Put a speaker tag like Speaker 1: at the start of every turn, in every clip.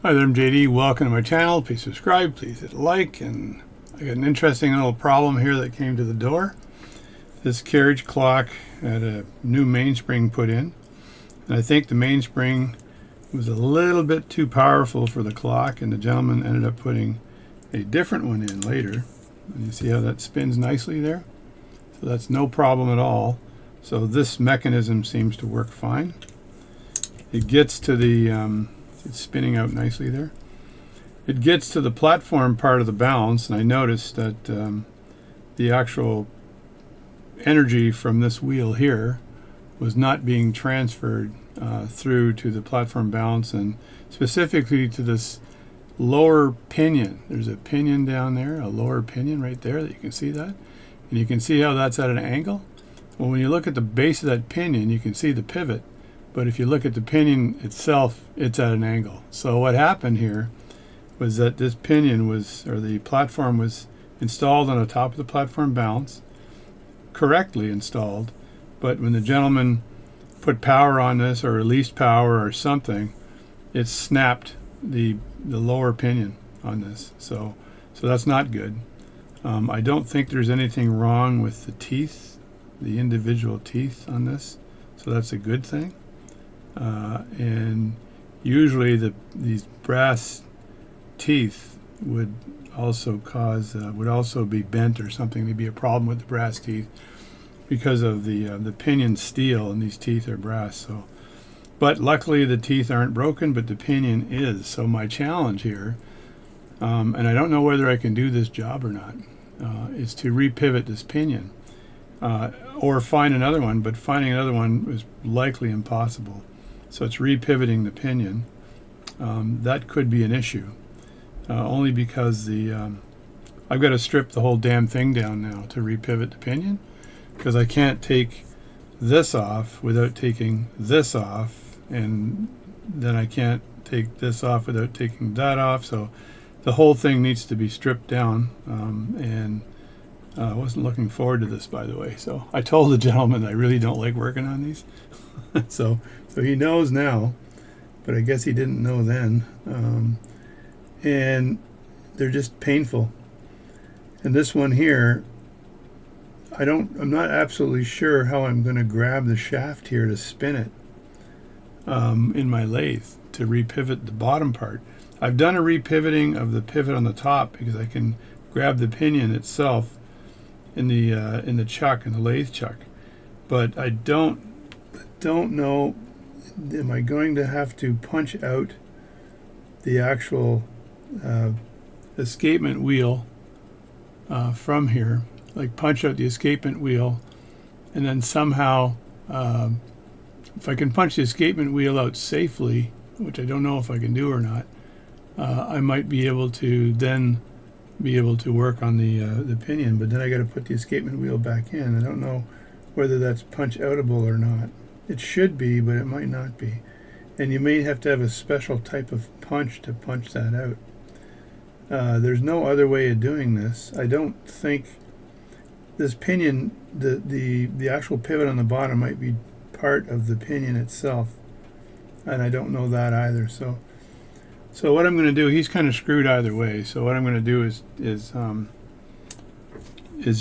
Speaker 1: Hi there, I'm JD. Welcome to my channel. Please subscribe, please hit like, and I got an interesting little problem here that came to the door. This carriage clock had a new mainspring put in, and I think the mainspring was a little bit too powerful for the clock, and the gentleman ended up putting a different one in later. And you see how that spins nicely there? So that's no problem at all. So this mechanism seems to work fine. It gets to the it's spinning out nicely there. It gets to the platform part of the balance, and I noticed that the actual energy from this wheel here was not being transferred through to the platform balance, and specifically to this lower pinion. There's a pinion down there, a lower pinion right there that you can see that. And you can see how that's at an angle. Well, when you look at the base of that pinion, you can see the pivot. But if you look at the pinion itself, it's at an angle. So what happened here was that this pinion was, or the platform was installed on the top of the platform balance, correctly installed, but when the gentleman put power on this or released power or something, it snapped the lower pinion on this. So that's not good. I don't think there's anything wrong with the teeth, the individual teeth on this, so that's a good thing. And usually these brass teeth would also cause would also be bent or something. There'd be a problem with the brass teeth because of the pinion steel and these teeth are brass. So, but luckily the teeth aren't broken, but the pinion is. So my challenge here, and I don't know whether I can do this job or not, is to repivot this pinion or find another one. But finding another one is likely impossible. So it's repivoting the pinion. That could be an issue, only because I've got to strip the whole damn thing down now to repivot the pinion, because I can't take this off without taking this off, and then I can't take this off without taking that off. So the whole thing needs to be stripped down, and I wasn't looking forward to this, by the way. So I told the gentleman I really don't like working on these. So he knows now, but I guess he didn't know then. And they're just painful. And this one here, I'm not absolutely sure how I'm going to grab the shaft here to spin it in my lathe to repivot the bottom part. I've done a repivoting of the pivot on the top because I can grab the pinion itself in the chuck, in the lathe chuck. But I don't know, am I going to have to punch out the actual escapement wheel from here, like punch out the escapement wheel, and then somehow if I can punch the escapement wheel out safely, which I don't know if I can do or not, I might be able to then work on the pinion. But then I got to put the escapement wheel back in. I don't know whether that's punch outable or not. It should be, but it might not be. And you may have to have a special type of punch to punch that out. There's no other way of doing this. I don't think this pinion, the actual pivot on the bottom might be part of the pinion itself. And I don't know that either. So what I'm going to do, he's kind of screwed either way. So what I'm going to do is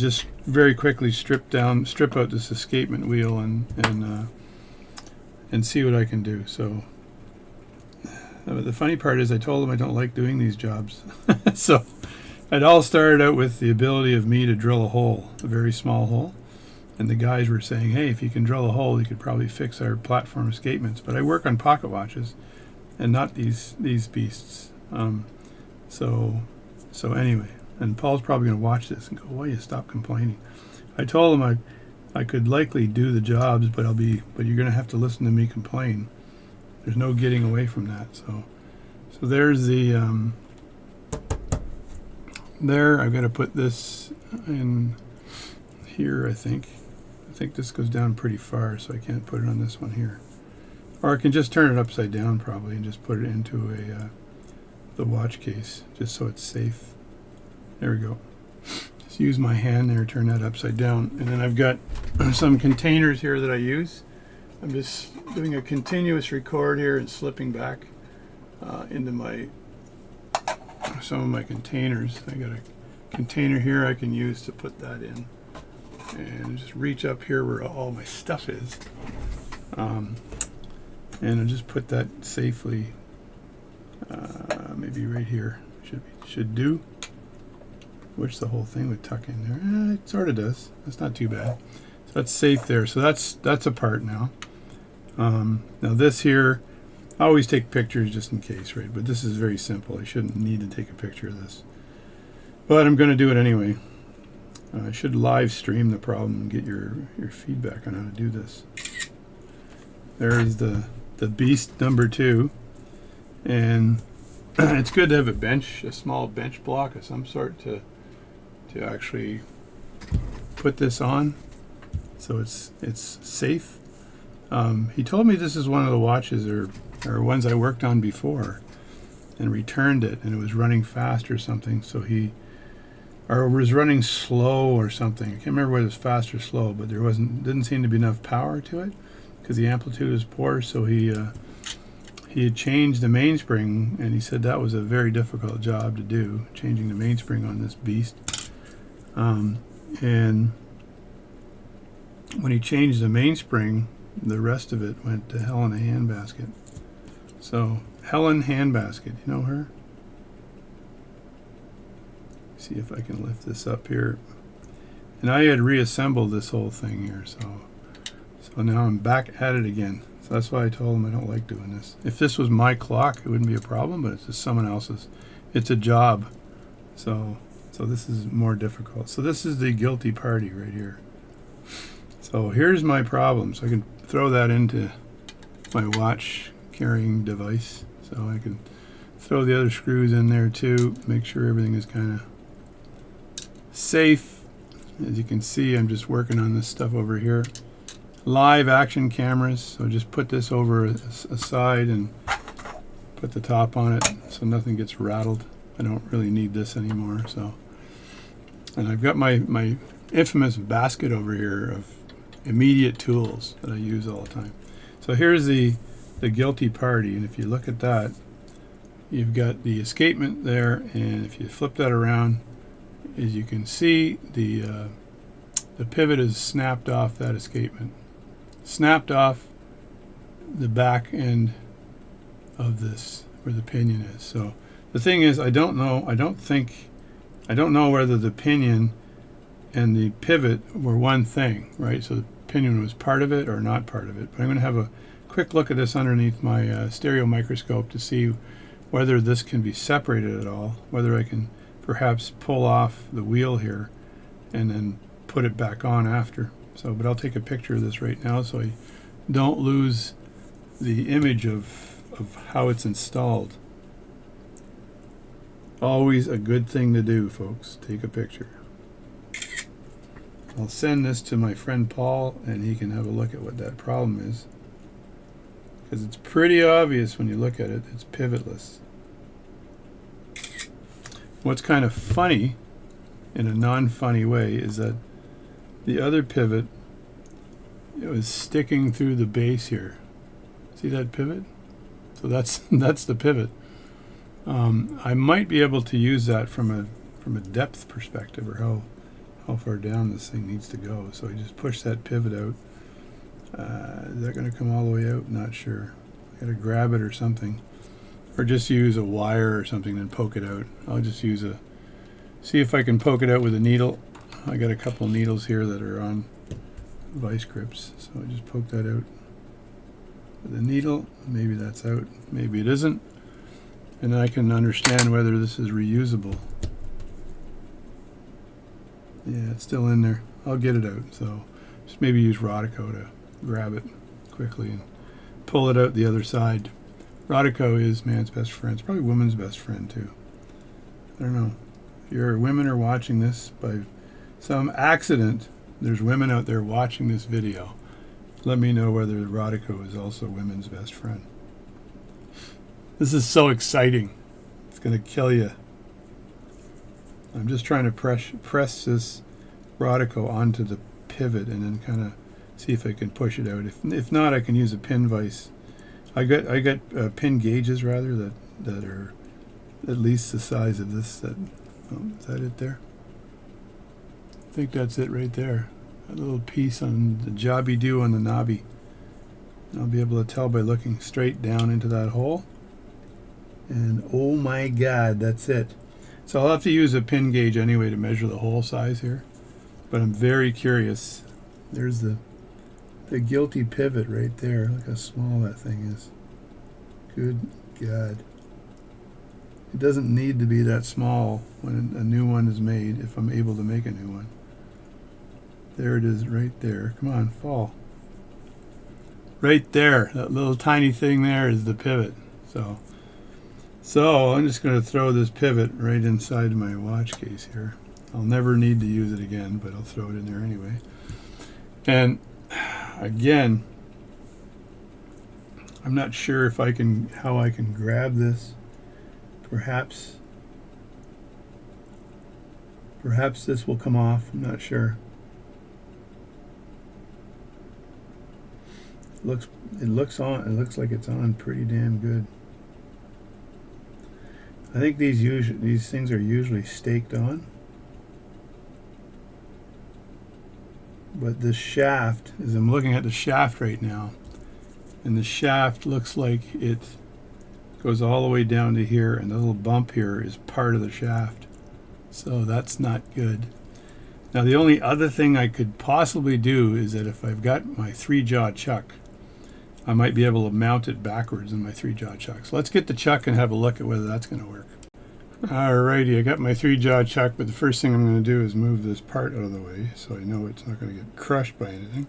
Speaker 1: just very quickly strip out this escapement wheel and see what I can do. So the funny part is I told him I don't like doing these jobs. So it all started out with the ability of me to drill a hole, a very small hole. And the guys were saying, hey, if you can drill a hole, you could probably fix our platform escapements. But I work on pocket watches and not these beasts. So anyway, and Paul's probably going to watch this and go, why you stop complaining? I told him I could likely do the jobs, but you're going to have to listen to me complain. There's no getting away from that. So there's the there. I've got to put this in here. I think this goes down pretty far, so I can't put it on this one here. Or I can just turn it upside down probably and just put it into the watch case, just so it's safe. There we go. Just use my hand there, turn that upside down. And then I've got some containers here that I use. I'm just doing a continuous record here and slipping back into some of my containers. I got a container here I can use to put that in, and just reach up here where all my stuff is, and I'll just put that safely, maybe right here should do, which the whole thing would tuck in there. It sort of does. That's not too bad. So that's safe there. So that's apart now. Now this here, I always take pictures just in case, right? But this is very simple. I shouldn't need to take a picture of this, but I'm going to do it anyway. I should live stream the problem and get your feedback on how to do this. There's the beast number 2, and it's good to have a small bench block of some sort to actually put this on, so it's safe. He told me this is one of the watches or ones I worked on before and returned it, and it was running fast or something, so or was running slow or something. I can't remember whether it was fast or slow, but didn't seem to be enough power to it because the amplitude was poor. So he had changed the mainspring, and he said that was a very difficult job to do, changing the mainspring on this beast. And when he changed the mainspring, the rest of it went to hell in a handbasket. So Helen Handbasket, you know her? See if I can lift this up here. And I had reassembled this whole thing here, so now I'm back at it again. So that's why I told him I don't like doing this. If this was my clock, it wouldn't be a problem, but it's just someone else's. It's a job. So this is more difficult. So this is the guilty party right here. So here's my problem. So I can throw that into my watch carrying device. So I can throw the other screws in there too, make sure everything is kind of safe. As you can see, I'm just working on this stuff over here. Live action cameras, so just put this over aside and put the top on it so nothing gets rattled. I don't really need this anymore. So, and I've got my infamous basket over here of immediate tools that I use all the time. So here's the guilty party, and if you look at that, you've got the escapement there, and if you flip that around, as you can see, the pivot is snapped off that escapement, snapped off the back end of this where the pinion is. So the thing is, I don't know whether the pinion and the pivot were one thing, right? So the pinion was part of it or not part of it. But I'm going to have a quick look at this underneath my stereo microscope to see whether this can be separated at all, whether I can perhaps pull off the wheel here and then put it back on after. So, but I'll take a picture of this right now so I don't lose the image of how it's installed. Always a good thing to do, folks. Take a picture. I'll send this to my friend Paul, and he can have a look at what that problem is, because it's pretty obvious when you look at it. It's pivotless. What's kind of funny, in a non-funny way, is that the other pivot, it was sticking through the base here. See that pivot? So that's the pivot. I might be able to use that from a depth perspective, or how far down this thing needs to go. So I just push that pivot out. Is that going to come all the way out? Not sure. I got to grab it or something, or just use a wire or something and poke it out. I'll just see if I can poke it out with a needle. I got a couple needles here that are on vice grips, so I just poke that out with a needle. Maybe that's out, maybe it isn't, and then I can understand whether this is reusable. Yeah, it's still in there. I'll get it out. So just maybe use Rodico to grab it quickly and pull it out the other side. Rodico is man's best friend. It's probably woman's best friend too. I don't know. If your women are watching this by some accident, there's women out there watching this video. Let me know whether Rodico is also women's best friend. This is so exciting. It's going to kill you. I'm just trying to press this Rodico onto the pivot and then kind of see if I can push it out. If not, I can use a pin vise. I got pin gauges rather that that are at least the size of this set. Oh, is that it there? I think that's it right there. A little piece on the jobby do on the knobby. I'll be able to tell by looking straight down into that hole. And oh my God, that's it. So I'll have to use a pin gauge anyway to measure the hole size here. But I'm very curious. There's the guilty pivot right there. Look how small that thing is. Good God. It doesn't need to be that small when a new one is made, if I'm able to make a new one. There it is right there. Come on, fall. Right there. That little tiny thing there is the pivot. So I'm just going to throw this pivot right inside my watch case here. I'll never need to use it again, but I'll throw it in there anyway. And again, I'm not sure if how I can grab this. Perhaps this will come off. I'm not sure. It looks like it's on pretty damn good. I think these things are usually staked on. But this shaft, as I'm looking at the shaft right now, and the shaft looks like it goes all the way down to here, and the little bump here is part of the shaft. So that's not good. Now the only other thing I could possibly do is that if I've got my 3-jaw chuck, I might be able to mount it backwards in my 3-jaw chuck. So let's get the chuck and have a look at whether that's going to work. Alrighty, I got my 3-jaw chuck, but the first thing I'm going to do is move this part out of the way so I know it's not going to get crushed by anything.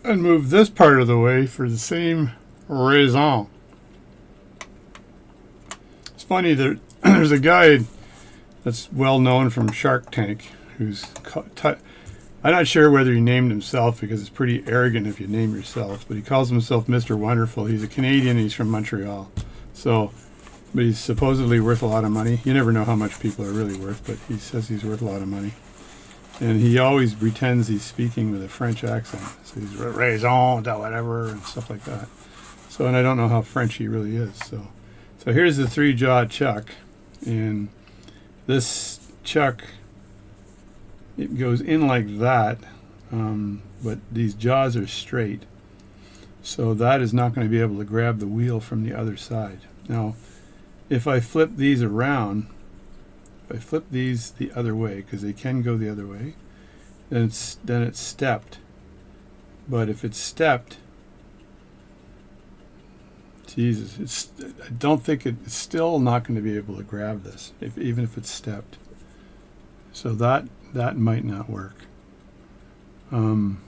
Speaker 1: And move this part of the way for the same reason. It's funny that there's a guy that's well known from Shark Tank who's I'm not sure whether he named himself, because it's pretty arrogant if you name yourself, but he calls himself Mr. Wonderful. He's a Canadian. He's from Montreal. But he's supposedly worth a lot of money. You never know how much people are really worth, but he says he's worth a lot of money. And he always pretends he's speaking with a French accent. So he's raison, whatever, and stuff like that. So, and I don't know how French he really is. So here's the 3-jaw chuck. And this chuck, it goes in like that, but these jaws are straight. So that is not going to be able to grab the wheel from the other side. Now, if I flip these around, if I flip these the other way, because they can go the other way, then it's stepped. But if it's stepped, Jesus, I don't think it's still not going to be able to grab this, even if it's stepped. So that might not work. I'm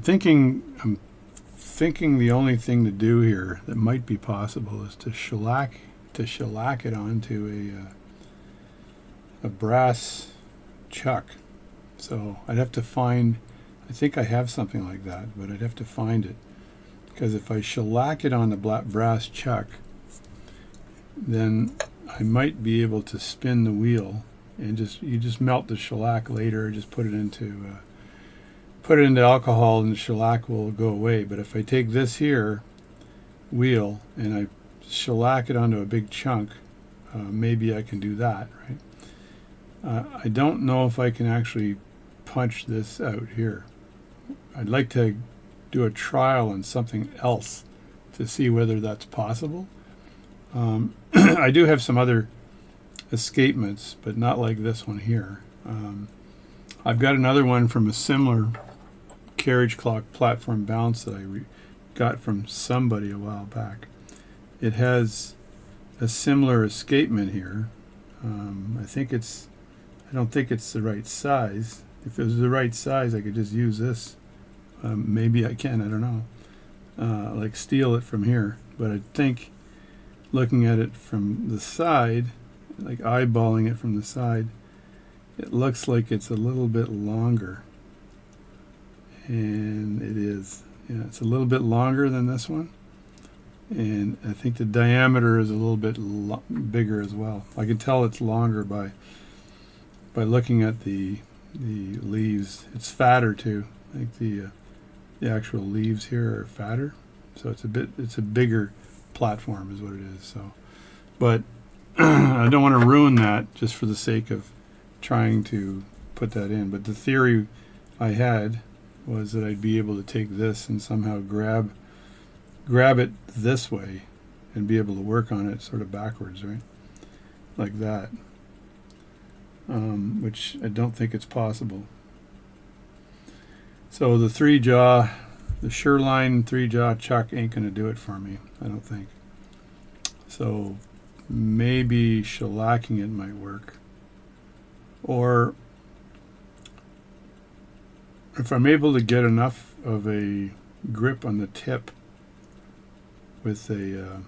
Speaker 1: thinking the only thing to do here that might be possible is to shellac it onto a brass chuck. So I'd have to find, I think I have something like that, but I'd have to find it, because if I shellac it on the brass chuck, then I might be able to spin the wheel, and you just melt the shellac later, or just put it into alcohol and the shellac will go away. But if I take this here wheel and I shellac it onto a big chunk, maybe I can do that, right? I don't know if I can actually punch this out here. I'd like to do a trial on something else to see whether that's possible. I do have some other escapements, but not like this one here. I've got another one from a similar carriage clock platform balance that I got from somebody a while back. It has a similar escapement here. I don't think it's the right size. If it was the right size, I could just use this. Maybe I can, I don't know. Like steal it from here. But I think looking at it from the side, like eyeballing it from the side, it looks like it's a little bit longer. And it is. Yeah, it's a little bit longer than this one. And I think the diameter is a little bit bigger as well. I can tell it's longer by looking at the leaves. It's fatter too. I think the actual leaves here are fatter, so it's a bigger platform is what it is. So, but I don't want to ruin that just for the sake of trying to put that in. But the theory I had was that I'd be able to take this and somehow grab it this way and be able to work on it sort of backwards, right? Like that. Which I don't think it's possible. So the 3-jaw, the Sureline 3-jaw chuck ain't going to do it for me, I don't think. So maybe shellacking it might work. Or if I'm able to get enough of a grip on the tip with a,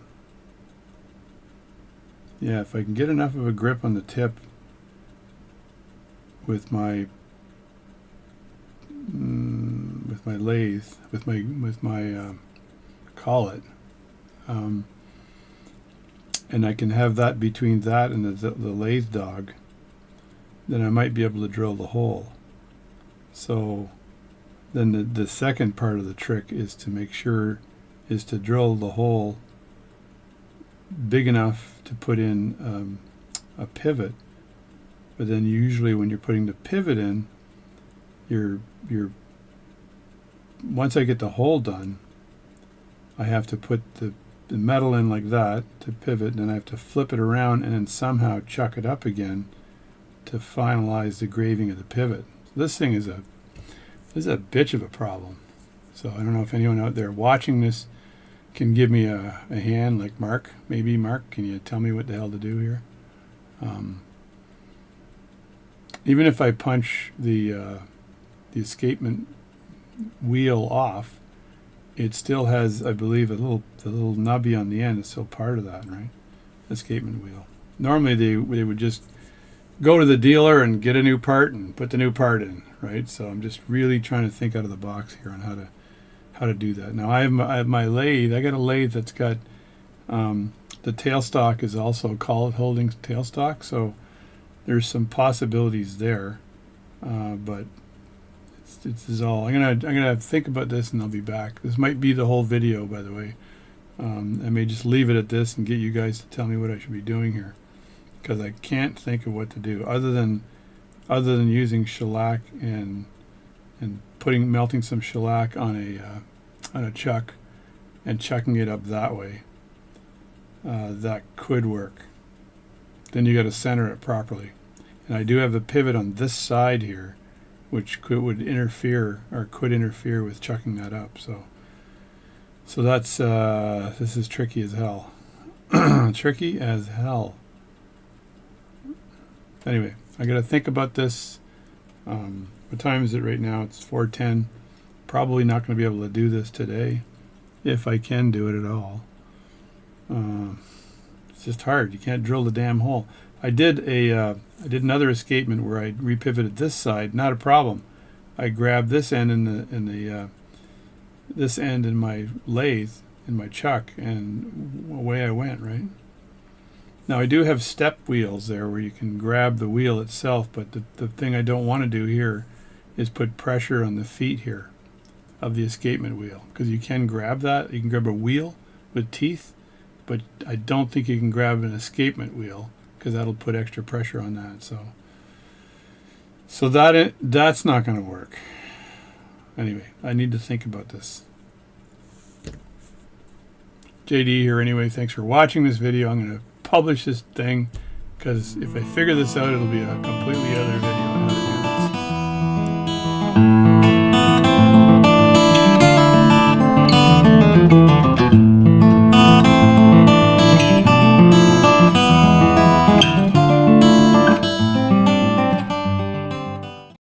Speaker 1: if I can get enough of a grip on the tip with my lathe, with my collet, and I can have that between that and the lathe dog, then I might be able to drill the hole. So then the second part of the trick is to make sure is to drill the hole big enough to put in a pivot. But then usually when you're putting the pivot in, you're once I get the hole done, I have to put the metal in like that to pivot, and then I have to flip it around and then somehow chuck it up again to finalize the graving of the pivot. So this thing is a bitch of a problem. So I don't know if anyone out there watching this can give me a hand, like Mark. Maybe Mark, can you tell me what the hell to do here? Even if I punch the escapement wheel off, it still has, I believe, the little nubby on the end is still part of that, right? Escapement wheel. Normally they would just go to the dealer and get a new part and put the new part in, right? So I'm just really trying to think out of the box here on how to do that. Now I have my lathe. I got a lathe that's got the tailstock is also a collet holding tailstock, so there's some possibilities there, but this is all. I'm gonna think about this and I'll be back. This might be the whole video, by the way. I may just leave it at this and get you guys to tell me what I should be doing here, because I can't think of what to do other than using shellac and melting some shellac on a chuck and chucking it up that way. That could work. Then you got to center it properly. And I do have a pivot on this side here, which could interfere with chucking that up. So that's this is tricky as hell. Tricky as hell. Anyway, I got to think about this. What time is it right now? It's 4:10. Probably not going to be able to do this today, if I can do it at all. It's just hard. You can't drill the damn hole. I did another escapement where I repivoted this side. Not a problem. I grabbed this end this end in my lathe in my chuck, and away I went. Right. Now I do have step wheels there where you can grab the wheel itself, but the thing I don't want to do here is put pressure on the feet here of the escapement wheel, because you can grab that. You can grab a wheel with teeth, but I don't think you can grab an escapement wheel, because that'll put extra pressure on that. So that's not going to work. Anyway, I need to think about this. JD here anyway. Thanks for watching this video. I'm going to publish this thing, because if I figure this out, it'll be a completely other video.